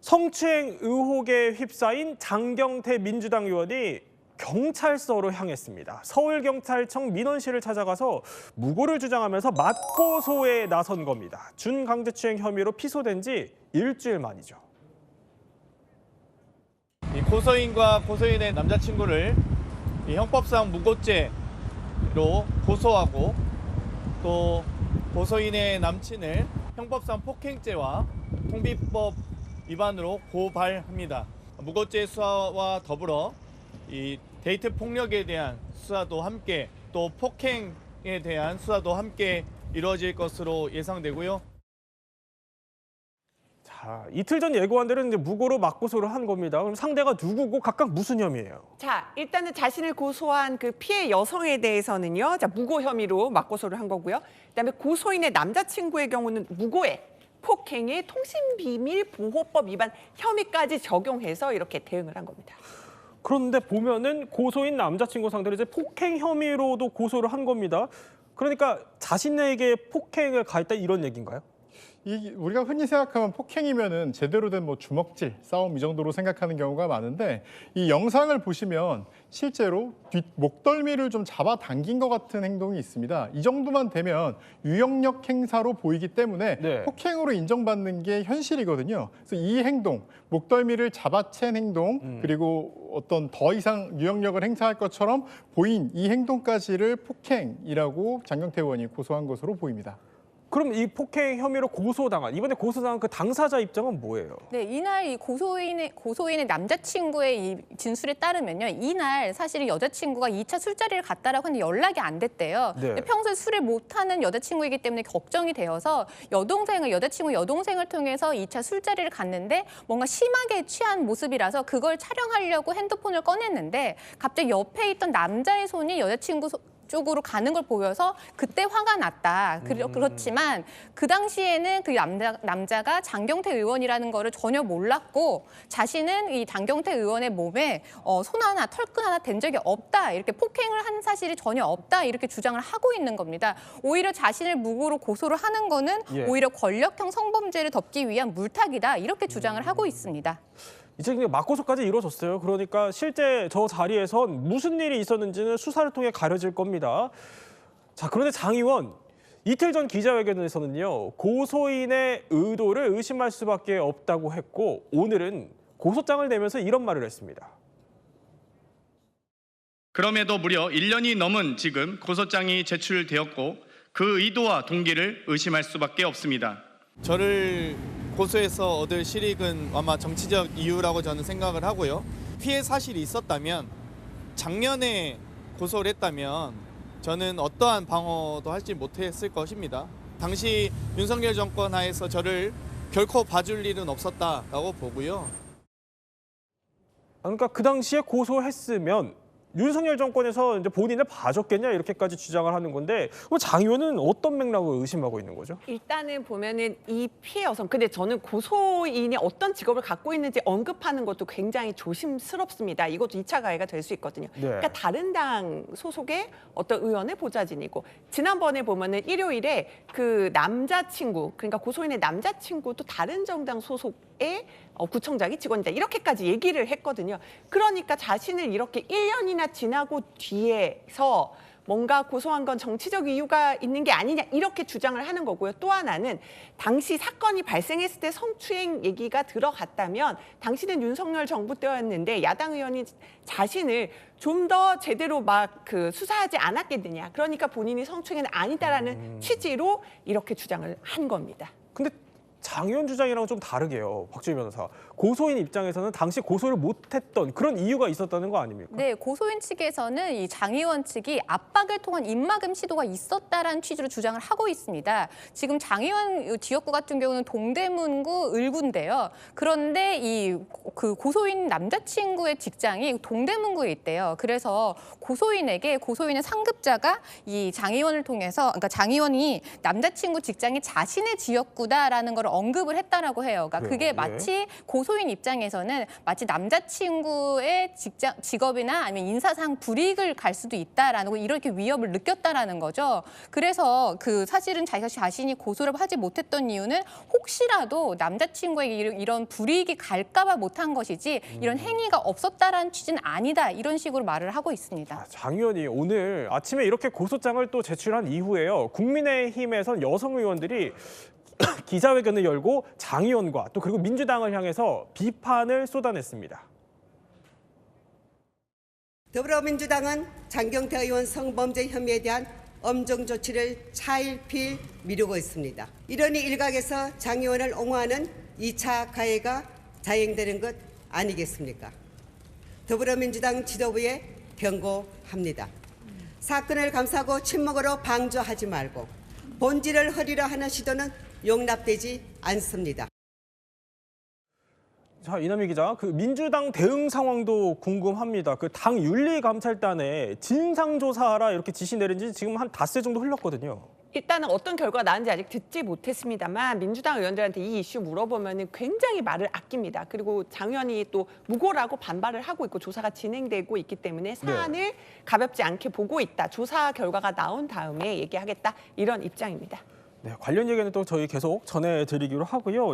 성추행 의혹에 휩싸인 장경태 민주당 의원이 경찰서로 향했습니다. 서울경찰청 민원실을 찾아가서 무고를 주장하면서 맞고소에 나선 겁니다. 준강제추행 혐의로 피소된 지 일주일 만이죠. 이 고소인과 고소인의 남자친구를 이 형법상 무고죄로 고소하고 또 고소인의 남친을 형법상 폭행죄와 통비법 위반으로 고발합니다. 무고죄 수사와 더불어 이 데이트 폭력에 대한 수사도 함께 또 폭행에 대한 수사도 함께 이루어질 것으로 예상되고요. 자, 이틀 전 예고한 대로 이제 무고로 맞고소를 한 겁니다. 그럼 상대가 누구고 각각 무슨 혐의예요? 자, 일단은 자신을 고소한 그 피해 여성에 대해서는요, 자, 무고 혐의로 맞고소를 한 거고요. 그다음에 고소인의 남자친구의 경우는 무고에 폭행의 통신비밀보호법 위반 혐의까지 적용해서 이렇게 대응을 한 겁니다. 그런데 보면은 고소인 남자친구 상대로 이제 폭행 혐의로도 고소를 한 겁니다. 그러니까 자신에게 폭행을 가했다 이런 얘기인가요? 우리가 흔히 생각하면 폭행이면은 제대로 된 뭐 주먹질, 싸움 이 정도로 생각하는 경우가 많은데 이 영상을 보시면 실제로 뒷 목덜미를 좀 잡아당긴 것 같은 행동이 있습니다. 이 정도만 되면 유형력 행사로 보이기 때문에 네. 폭행으로 인정받는 게 현실이거든요. 그래서 이 행동, 목덜미를 잡아챈 행동, 그리고 어떤 더 이상 유형력을 행사할 것처럼 보인 이 행동까지를 폭행이라고 장경태 의원이 고소한 것으로 보입니다. 그럼 이 폭행 혐의로 고소당한, 이번에 고소당한 그 당사자 입장은 뭐예요? 네, 이날 이 고소인의 남자친구의 이 진술에 따르면요. 이날 사실 여자친구가 2차 술자리를 갔다라고 했는데 연락이 안 됐대요. 네. 근데 평소에 술을 못하는 여자친구이기 때문에 걱정이 되어서 여자친구 여동생을 통해서 2차 술자리를 갔는데 뭔가 심하게 취한 모습이라서 그걸 촬영하려고 핸드폰을 꺼냈는데 갑자기 옆에 있던 남자의 손이 여자친구 쪽으로 가는 걸 보여서 그때 화가 났다. 그렇지만 그 당시에는 그 남자가 장경태 의원이라는 거를 전혀 몰랐고 자신은 이 장경태 의원의 몸에 손 하나, 털끝 하나 댄 적이 없다. 이렇게 폭행을 한 사실이 전혀 없다. 이렇게 주장을 하고 있는 겁니다. 오히려 자신을 무고로 고소를 하는 거는 오히려 권력형 성범죄를 덮기 위한 물타기다. 이렇게 주장을 하고 있습니다. 이제 맞고소까지 이루어졌어요. 그러니까 실제 저 자리에선 무슨 일이 있었는지는 수사를 통해 가려질 겁니다. 자, 그런데 장 의원, 이틀 전 기자회견에서는요. 고소인의 의도를 의심할 수밖에 없다고 했고 오늘은 고소장을 내면서 이런 말을 했습니다. 그럼에도 무려 1년이 넘은 지금 고소장이 제출되었고 그 의도와 동기를 의심할 수밖에 없습니다. 저를 고소해서 얻을 실익은 아마 정치적 이유라고 저는 생각을 하고요. 피해 사실이 있었다면 작년에 고소를 했다면 저는 어떠한 방어도 하지 못했을 것입니다. 당시 윤석열 정권 하에서 저를 결코 봐줄 일은 없었다라고 보고요. 그러니까 그 당시에 고소했으면 윤석열 정권에서 이제 본인을 봐줬겠냐 이렇게까지 주장을 하는 건데 그럼 장 의원은 어떤 맥락을 의심하고 있는 거죠? 일단은 보면은 이 피해 여성, 근데 저는 고소인이 어떤 직업을 갖고 있는지 언급하는 것도 굉장히 조심스럽습니다. 이것도 2차 가해가 될 수 있거든요. 네. 그러니까 다른 당 소속의 어떤 의원의 보좌진이고 지난번에 보면은 일요일에 그 남자친구, 그러니까 고소인의 남자친구도 다른 정당 소속의 구청장이 직원이다. 이렇게까지 얘기를 했거든요. 그러니까 자신을 이렇게 1년이나 지나고 뒤에서 뭔가 고소한 건 정치적 이유가 있는 게 아니냐 이렇게 주장을 하는 거고요. 또 하나는 당시 사건이 발생했을 때 성추행 얘기가 들어갔다면 당시는 윤석열 정부 때였는데 야당 의원이 자신을 좀 더 제대로 막 그 수사하지 않았겠느냐. 그러니까 본인이 성추행은 아니다라는 취지로 이렇게 주장을 한 겁니다. 근데 장 의원 주장이랑은 좀 다르게요. 박주희 변호사. 고소인 입장에서는 당시 고소를 못했던 그런 이유가 있었다는 거 아닙니까? 네, 고소인 측에서는 이 장 의원 측이 압박을 통한 입막음 시도가 있었다라는 취지로 주장을 하고 있습니다. 지금 장 의원 지역구 같은 경우는 동대문구 을구인데요. 그런데 그 고소인 남자친구의 직장이 동대문구에 있대요. 그래서 고소인의 상급자가 이 장 의원을 통해서, 그러니까 장 의원이 남자친구 직장이 자신의 지역구다라는 걸 언급을 했다라고 해요. 그러니까 그래요? 그게 예. 마치 고소인 입장에서는 마치 남자친구의 직업이나 아니면 인사상 불이익을 갈 수도 있다라는 거, 이렇게 위협을 느꼈다라는 거죠. 그래서 그 사실은 자기가 자신이 고소를 하지 못했던 이유는 혹시라도 남자친구에게 이런 불이익이 갈까봐 못한 것이지 이런 행위가 없었다라는 취지는 아니다, 이런 식으로 말을 하고 있습니다. 장 의원이 오늘 아침에 이렇게 고소장을 또 제출한 이후에요. 국민의힘에선 여성 의원들이 기자회견을 열고 장 의원과 또 그리고 민주당을 향해서 비판을 쏟아냈습니다. 더불어민주당은 장경태 의원 성범죄 혐의에 대한 엄정 조치를 차일피일 미루고 있습니다. 이러니 일각에서 장 의원을 옹호하는 2차 가해가 자행되는 것 아니겠습니까? 더불어민주당 지도부에 경고합니다. 사건을 감싸고 침묵으로 방조하지 말고 본질을 흐리려 하는 시도는 용납되지 않습니다. 자, 이남희 기자, 그 민주당 대응 상황도 궁금합니다. 그 당 윤리감찰단에 진상조사하라 이렇게 지시 내린 지 지금 한 닷새 정도 흘렀거든요. 일단은 어떤 결과가 나는지 아직 듣지 못했습니다만 민주당 의원들한테 이 이슈 물어보면 굉장히 말을 아낍니다. 그리고 장 의원이 또 무고라고 반발을 하고 있고 조사가 진행되고 있기 때문에 사안을 가볍지 않게 보고 있다. 조사 결과가 나온 다음에 얘기하겠다, 이런 입장입니다. 네, 관련 얘기는 또 저희 계속 전해드리기로 하고요.